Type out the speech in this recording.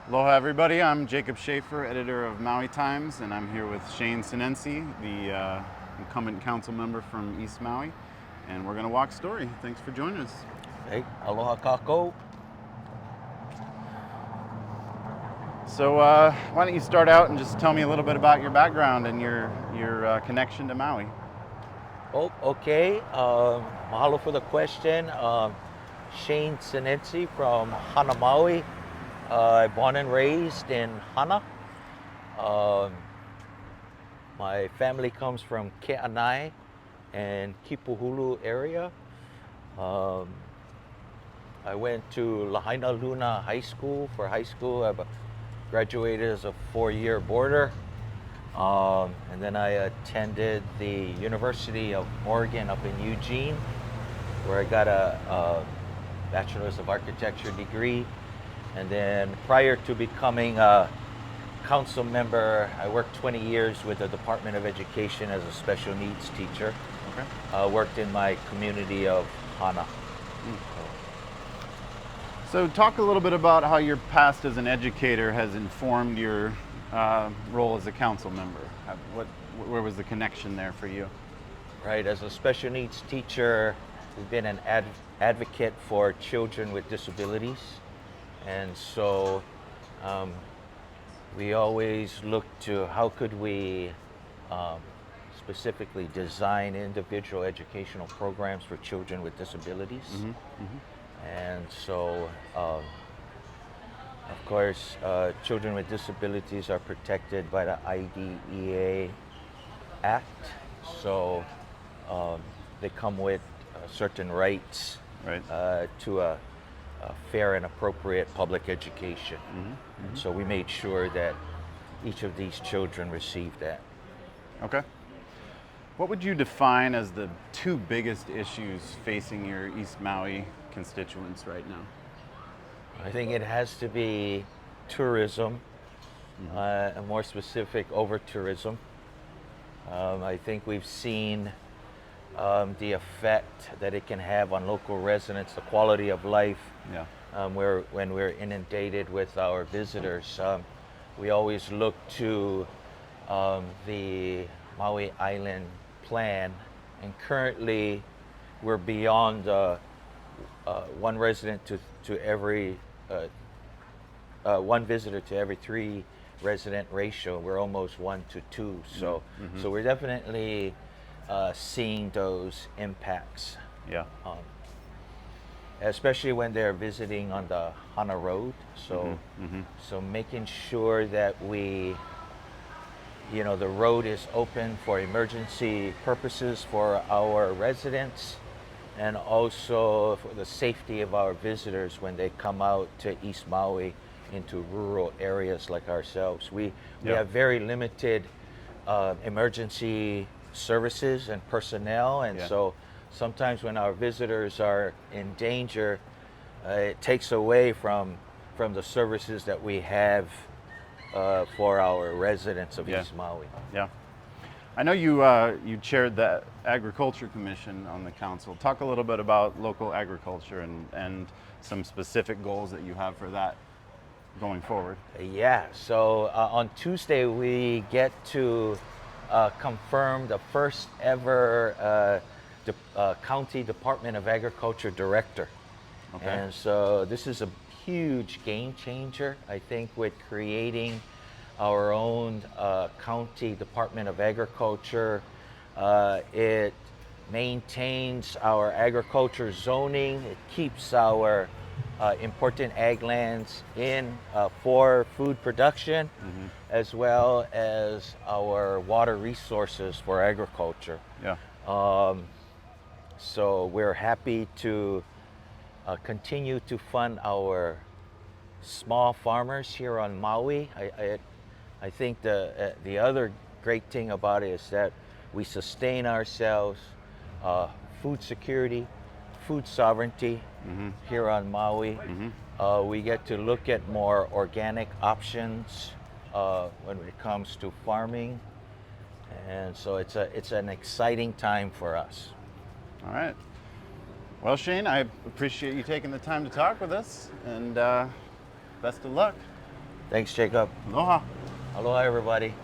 Aloha everybody, I'm Jacob Schaefer, editor of Maui Times, and I'm here with Shane Sinenci, the incumbent council member from East Maui, and we're going to walk story. Thanks for joining us. Hey, aloha kako. So why don't you start out and just tell me a little bit about your background and your connection to Maui. Oh, okay. Mahalo for the question. Shane Sinenci from Hana, Maui. Born and raised in Hana. Um, my family comes from Ke'anai and Kipuhulu area. Um, I went to Lahaina Luna High School for high school. I graduated as a 4-year boarder. And then I attended the University of Oregon up in Eugene, where I got a Bachelor's of Architecture degree. And then prior to becoming a council member, I worked 20 years with the Department of Education as a special needs teacher. Okay. Worked in my community of Hana. So talk a little bit about how your past as an educator has informed your role as a council member. Where was the connection there for you? Right, as a special needs teacher, we've been an advocate for children with disabilities. And so we always look to how could we specifically design individual educational programs for children with disabilities. Mm-hmm. Mm-hmm. And so, of course, children with disabilities are protected by the IDEA Act. So they come with certain rights, Right. To a fair and appropriate public education. Mm-hmm. Mm-hmm. And so we made sure that each of these children received that. Okay. What would you define as the two biggest issues facing your East Maui constituents right now? I think it has to be tourism, Mm-hmm. and more specific, over-tourism. I think we've seen the effect that it can have on local residents, the quality of life, Yeah. when we're inundated with our visitors. We always look to the Maui Island plan, and currently we're beyond one resident to every one visitor to every 3 resident ratio. We're almost 1 to 2. So Mm-hmm. so we're definitely seeing those impacts, Yeah. especially when they're visiting on the Hana Road. So Mm-hmm. so making sure that the road is open for emergency purposes for our residents, and also for the safety of our visitors when they come out to East Maui into rural areas like ourselves. We Yeah. have very limited emergency services and personnel, and Yeah. so sometimes when our visitors are in danger, it takes away from the services that we have for our residents of Yeah. East Maui. Yeah. I know you chaired the Agriculture Commission on the council. Talk a little bit about local agriculture and some specific goals that you have for that going forward. Yeah, so on Tuesday we get to confirm the first ever County Department of Agriculture Director. Okay. And so this is a huge game changer, I think, with creating our own County Department of Agriculture. It maintains our agriculture zoning. It keeps our important ag lands in for food production, as well as our water resources for agriculture. Yeah. So we're happy to continue to fund our small farmers here on Maui. I think the other great thing about it is that we sustain ourselves, food security, food sovereignty here on Maui. We get to look at more organic options when it comes to farming, and so it's an exciting time for us. All right. Well, Shane, I appreciate you taking the time to talk with us, and best of luck. Thanks, Jacob. Aloha. Aloha, everybody.